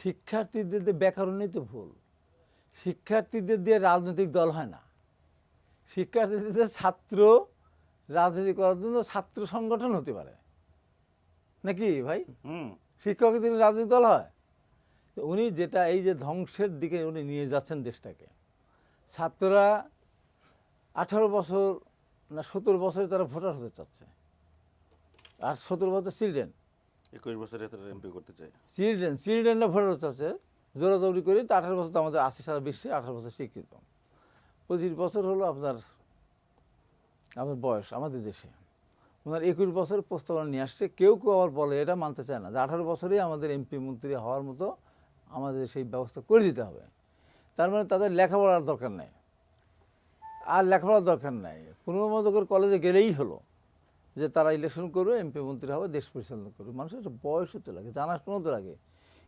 শিক্ষার্থীদের দিয়ে ব্যাকরণই তো ভুল। শিক্ষার্থীদের দিয়ে রাজনৈতিক দল হয় না। শিক্ষার্থীদের ছাত্র রাজনীতি করার জন্য ছাত্র সংগঠন হতে পারে নাকি ভাই? শিক্ষকদের রাজনৈতিক দল হয়? উনি যেটা এই যে ধ্বংসের দিকে উনি নিয়ে যাচ্ছেন দেশটাকে। ছাত্ররা 18 বছর না 17 বছরে তারা ভোটার হতে চাচ্ছে, আর 17 বছর চিলড্রেন, 21 বছরে তারা এমপি করতে চায়। চিলড্রেনরা ভোটার হতে চাচ্ছে জোরাজোরি করে। তো 18 বছর তো আমাদের আছে সারা বিশ্বে, 18 বছর স্বীকৃত। 25 বছর হলো আপনার বয়স আমাদের দেশে। ওনার 21 বছর প্রস্তাবনা নিয়ে আসছে। কেউ কেউ আবার বলে, এটা মানতে চায় না, যে 18 বছরেই আমাদের এমপি মন্ত্রী হওয়ার মতো আমাদের সেই ব্যবস্থা করে দিতে হবে। তার মানে তাদের লেখাপড়ার দরকার নেই, আর লেখাপড়ার দরকার নাই, পুনর্মদকের কলেজে গেলেই হলো যে তারা ইলেকশন করবে, এমপি মন্ত্রী হবে, দেশ পরিচালনা করবে। মানুষের একটা বয়স হতে লাগে, জানাশোনা তো লাগে।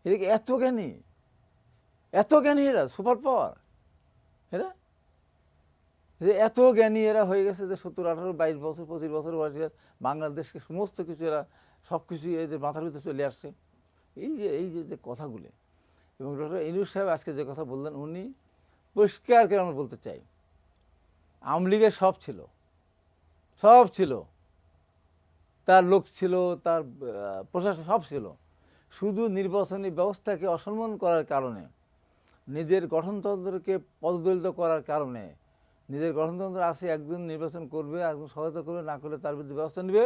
এদিকে এত জ্ঞানী, এত জ্ঞানী এরা, সুপার পাওয়ার এরা, যে এত জ্ঞানী এরা হয়ে গেছে যে 17, 18, 22 বছর 25 বছর বয়সে বাংলাদেশকে সমস্ত কিছু এরা সব কিছুই এদের মাথার ভিতরে চলে আসছে। এই যে কথাগুলি, এবং ডক্টর ইউনূস সাহেব আজকে যে কথা বললেন, উনি পরিষ্কার করে আমরা বলতে চাই, আওয়ামী লীগের সব ছিল, তার লোক ছিল, তার প্রশাসন সব ছিল, শুধু নির্বাচনী ব্যবস্থাকে অসম্মান করার কারণে, নিজের গঠনতন্ত্রকে পদদলিত করার কারণে, নিজের গঠনতন্ত্র আছে একজন নির্বাচন করবে, একজন সহায়তা করবে, না করলে তার বিরুদ্ধে ব্যবস্থা নেবে,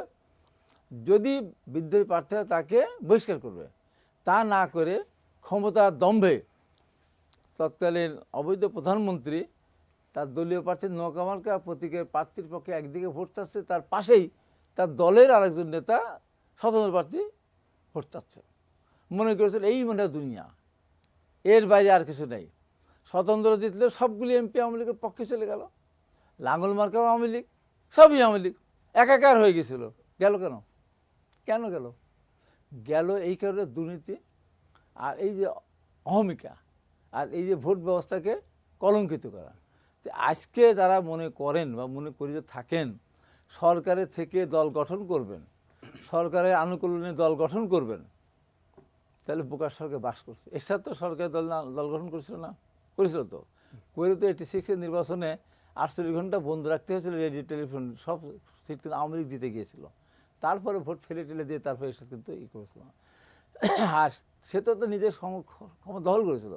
যদি বিদ্রোহী প্রার্থী হয় তাকে বহিষ্কার করবে। তা না করে ক্ষমতার দম্ভে তৎকালীন অবৈধ প্রধানমন্ত্রী তার দলীয় প্রার্থী নৌকা মার্কা প্রতীকের প্রার্থীর পক্ষে একদিকে ভোট চাচ্ছে, তার পাশেই তার দলের আরেকজন নেতা স্বতন্ত্র প্রার্থী ভোট চাচ্ছে। মনে করেছিল এই মনে হয় দুনিয়া, এর বাইরে আর কিছু নেই। স্বতন্ত্র জিতলেও সবগুলি এমপি আওয়ামী লীগের পক্ষে চলে গেল, লাঙ্গল মার্কাও আওয়ামী লীগ, সবই আওয়ামী লীগ, একাকার হয়ে গেছিল। গেল কেন গেল এই কারণে দুর্নীতি, আর এই যে অহমিকা, আর এই যে ভোট ব্যবস্থাকে কলঙ্কিত করা। তো আজকে যারা মনে করেন বা মনে করি যে থাকেন সরকারের থেকে দল গঠন করবেন, সরকারের আনুকূল্যে দল গঠন করবেন, তাহলে বোকার সরকার বাস করছে। এর সাথে তো সরকারের দল গঠন করেছিল তো করে তো 86 নির্বাচনে 48 ঘন্টা বন্ধ রাখতে হয়েছিল রেডিও টেলিফোন সব সিট, কিন্তু আওয়ামী লীগ জিতে গিয়েছিল। তারপরে ভোট ফেলে দিয়ে তারপরে এসে কিন্তু করেছিল। আর সে তো নিজের ক্ষমতা দখল করেছিল।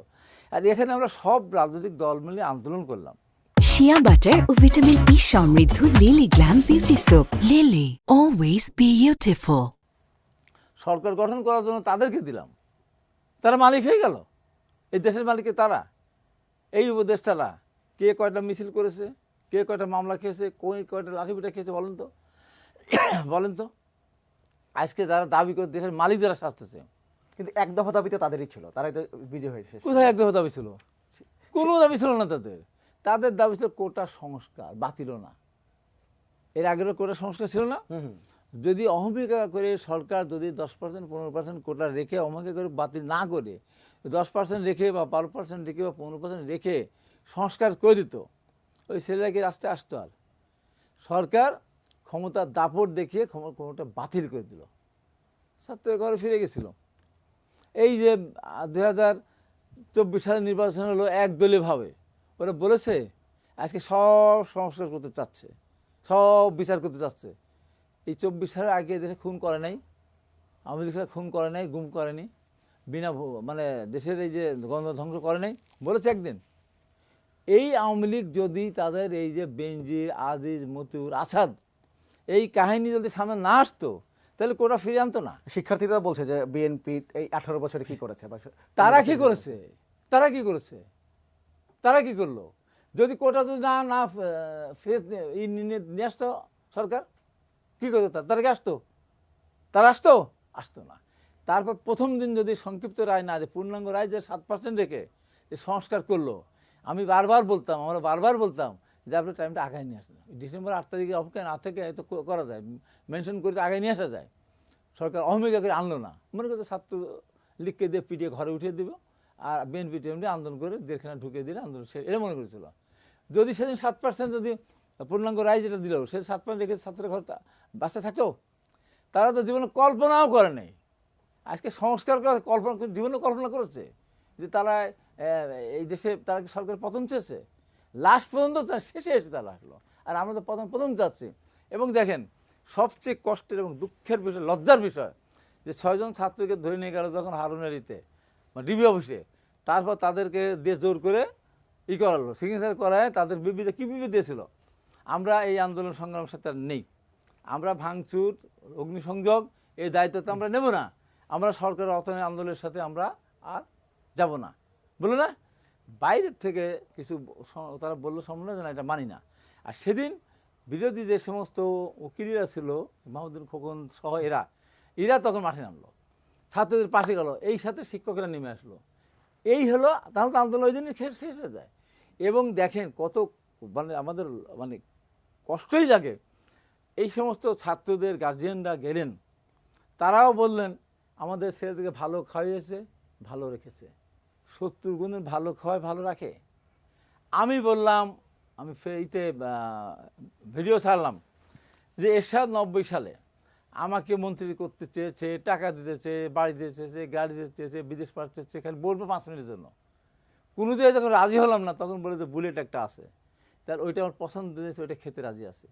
আর এখানে আমরা সব রাজনৈতিক দল মিলে আন্দোলন করলাম। শিয়া বাটার ও ভিটামিন ই সমৃদ্ধ Lily glam beauty soap. Lily, always beautiful. সরকার গঠন করার জন্য তাদেরকে দিলাম, তারা মালিক হয়ে গেল, এই দেশের মালিকে তারা, এই উপদেষ্টারা। কে কয়টা মিছিল করেছে, কে কয়টা মামলা খেয়েছে, কয়টা লাঠিপিটা খেয়েছে বলেন তো। আজকে যারা দাবি করে দেশের মালিক যারা শাস্তেছে, কিন্তু এক দফা দাবি তো তাদেরই ছিল, তারাই তো বিজয় হয়েছে। কোথায় এক দফা দাবি ছিল? কোনো দাবি ছিল না তাদের দাবি ছিল কোটা সংস্কার বাতিল না। এর আগেরও কোটা সংস্কার ছিল না। যদি অহমিকা করে সরকার যদি 10%, 15% কোটা রেখে অহমিকা করে বাতিল না করে 10% রেখে বা 12% রেখে বা 15% রেখে সংস্কার করে দিত, ওই ছেলেরাকে রাস্তায় আসতো। আর সরকার ক্ষমতার দাপট দেখিয়ে ক্ষমতা বাতিল করে দিল, ছাত্রের ঘরে ফিরে গেছিল। এই যে 2024 সালের নির্বাচন হলো একদলীয়ভাবে, ওরা বলেছে আজকে সব সংস্কার করতে চাচ্ছে, সব বিচার করতে চাচ্ছে। এই 24 সালের আগে দেশে খুন করে নাই, আওয়ামী লীগরা খুন করে নাই, গুম করেনি, বিনা মানে দেশের এই যে গণ ধ্বংস করে নাই, বলেছে একদিন। এই আওয়ামী লীগ যদি তাদের এই যে বেনজির, আজিজ, মতিউর, আসাদ এই কাহিনী যদি সামনে না আসতো, তাহলে কোটা ফিরে আনতো না। শিক্ষার্থীরা বলছে যে বিএনপি এই 18 বছরে কি করেছে, তারা কি করলো? যদি কোটা যদি না ফেরত নিয়ে আসতো সরকার, কি করতো? তারা কি আসতো? আসতো না। তারপর প্রথম দিন যদি সংক্ষিপ্ত রায় না, যে পূর্ণাঙ্গ রায় যে 7% রেখে যে সংস্কার করলো, আমরা বারবার বলতাম যে আপনি টাইমটা আগায় নিয়ে আসেন। ডিসেম্বর 8 তারিখে অপেক্ষা না থেকে এত করা যায়, মেনশন করে আগায় নিয়ে আসা যায়। সরকার অহমিকা করে আনলো না, মনে করছে ছাত্র লীগকে দিয়ে পিটিয়ে ঘরে উঠিয়ে দেবো, আর বিএনপি টিএমডি আন্দোলন করে জেলখানা ঢুকিয়ে দিলে আন্দোলন সে এটা মনে করেছিল। যদি সেদিন 7% যদি পূর্ণাঙ্গ রায় যেটা দিল, সে 7% রেখে ছাত্রের ঘর বাচ্চা থাকতো, তারা তো জীবনে কল্পনাও করে নেই আজকে সংস্কার করার জীবনে কল্পনা করেছে যে তারা এই দেশে তারা কি সরকার পতন চেয়েছে? লাস্ট পর্যন্ত শেষে এসে তারা আসলো, আর আমরা তো প্রথম যাচ্ছি। এবং দেখেন সবচেয়ে কষ্টের এবং দুঃখের বিষয়, লজ্জার বিষয়, যে 6 জন ছাত্রকে ধরে নিয়ে গেল যখন হারুনারিতে ডিবি অফিসে, তারপর তাদেরকে দিয়ে জোর করে করালো, সিগনেচার করায় তাদের বিবৃতি কী বিবৃতি দিয়েছিল, আমরা এই আন্দোলন সংগ্রামের সাথে আর নেই, আমরা ভাঙচুর অগ্নিসংযোগ এই দায়িত্ব তো আমরা নেব না, আমরা সরকারের অর্থনৈতিক আন্দোলনের সাথে আমরা আর যাব না, বলো না? বাইরের থেকে কিছু তারা বললো সম্মেলনে যে না, এটা মানি না। আর সেদিন বিরোধী যে সমস্ত উকিলরা ছিল, মাহমুদুল খোকন সহ এরা তখন মাঠে নামলো, ছাত্রদের পাশে গেল, এই সাথে শিক্ষকেরা নেমে আসলো। এই হলো, তাহলে তো আন্দোলন ওই দিনই শেষ হয়ে যায়। এবং দেখেন কত আমাদের কষ্টই লাগে, এই সমস্ত ছাত্রদের গার্জিয়ানরা গেলেন, তারাও বললেন আমাদের ছেলেদেরকে ভালো খাওয়িয়েছে, ভালো রেখেছে, 70 গুণের ভালো খাওয়ায় ভালো রাখে। আমি বললাম, আমি ভিডিও ছাড়লাম যে এরশাদ 90 সালে আমাকে মন্ত্রী করতে চেয়েছে, টাকা দিতে চেয়ে, বাড়ি দিতে চেয়েছে, গাড়ি দিতে চেয়েছে, বিদেশ পাঠাতে চেয়েছে, খালি বলবো 5 মিনিটের জন্য। কোনো দিয়ে যখন রাজি হলাম না, তখন বলে যে বুলেট একটা আছে, তার ওইটা আমার পছন্দ দিয়েছে, ওইটা খেতে রাজি আছে,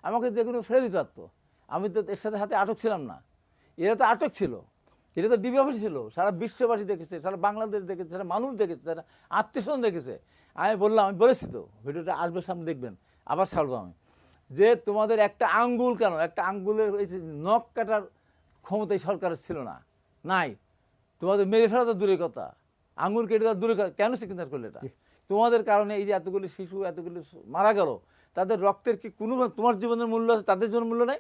আমাকে যে কোনো ফেলে দিতে পারতো। আমি তো এর সাথে হাতে আটক ছিলাম না, এরা তো আটক ছিল, এটা তো ডিবি অফিস ছিল, সারা বিশ্ববাসী দেখেছে, সারা বাংলাদেশ দেখেছে, সারা মানুষ দেখেছে, সারা আত্মীয়স্বজন দেখেছে। আমি বললাম, আমি বলেছি তো, ভিডিওটা আসবে সামনে দেখবেন, আবার ছাড়বো আমি, যে তোমাদের একটা আঙ্গুল কেন, একটা আঙ্গুলের এই নখ কাটার ক্ষমতা এই সরকারের ছিল না, নাই। তোমাদের মেরে ফেলা তো দূরের কথা, আঙ্গুল কেটে দেওয়া দূরে, কেন সিগনেচার করলে? এটা তোমাদের কারণে এই যে এতগুলি শিশু, এতগুলি মারা গেল, তাদের রক্তের কি কোনো তোমার জীবনের মূল্য আছে, তাদের জীবনের মূল্য নাই?